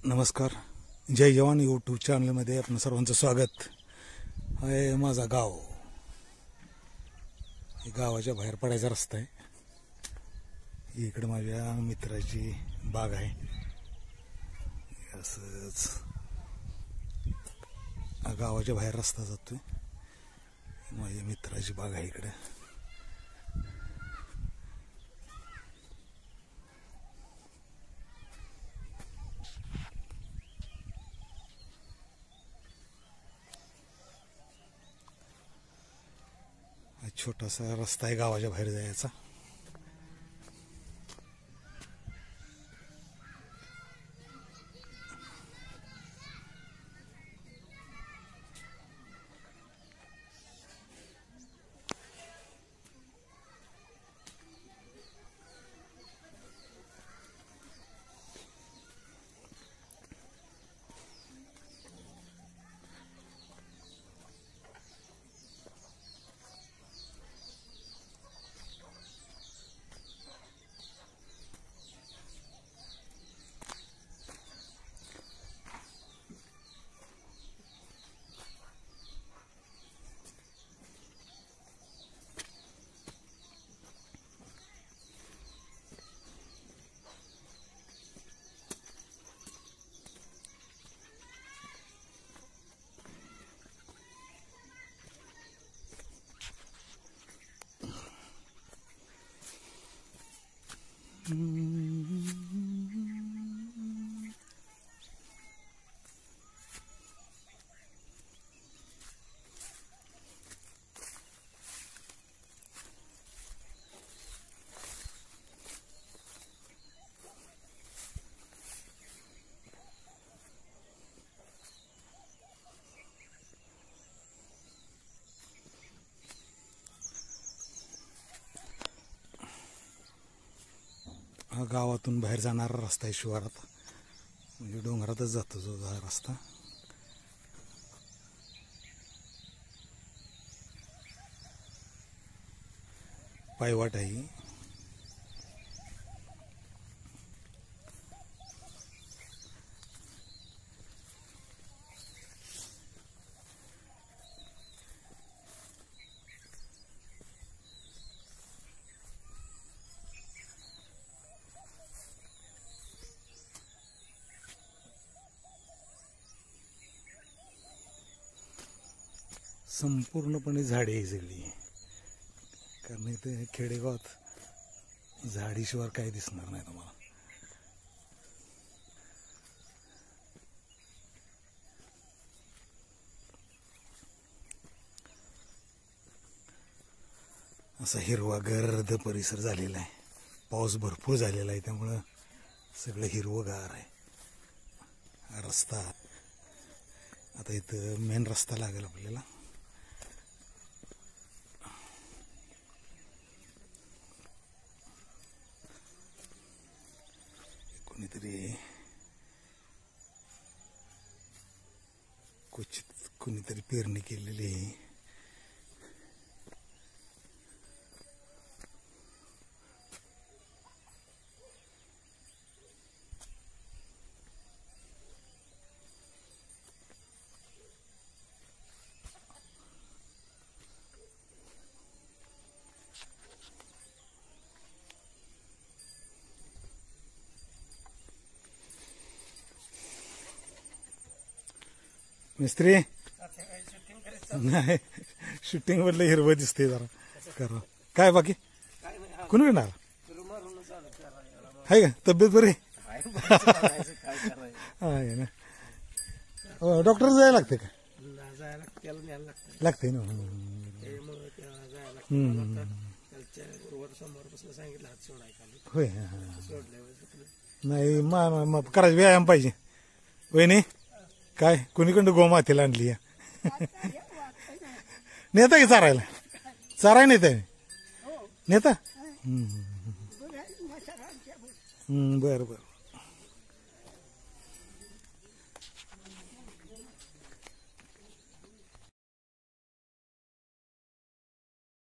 नमस्कार. जय जवान यूट्यूब चॅनलमध्ये आपलं सर्वांचं स्वागत आहे. माझा गाव, हे गावाच्या बाहेर पडायचा रस्ता आहे. इकडे माझ्या मित्राची बाग आहे. असंच गावाच्या बाहेर रस्ता जातोय. माझ्या मित्राची बाग आहे इकडे. छोटासा रस्ता आहे गावाच्या बाहेर जायचा. हा गावातून बाहेर जाणारा रस्ता आहे. शिवारात म्हणजे डोंगरातच जातो जो हा रस्ता. पायवाट आहे. संपूर्णपणे झाडे आहे सगळी. कारण इथे खेडेगावात झाडीशिवाय काही दिसणार नाही तुम्हाला. असा हिरवा गर्द परिसर झालेला आहे. पाऊस भरपूर झालेला आहे त्यामुळं सगळं हिरवंगार आहे. हा रस्ता आता इथं मेन रस्ता लागेल आपल्याला. कुणीतरी पेरणी केलेली आहे. मिस्त्री नाही, शूटिंग वरलं हिरवं दिसते जरा. करा काय बाकी कुणी येणार आहे का? तब्येत बरी आहे ना? डॉक्टर जायला लागते का? लागते ना. होय. नाही करायचं व्यायाम पाहिजे. वहिनी काय कुणीकडं गोमातेला आणली या? नेता की चारायला? चाराय नेता नेता. बरं बरं.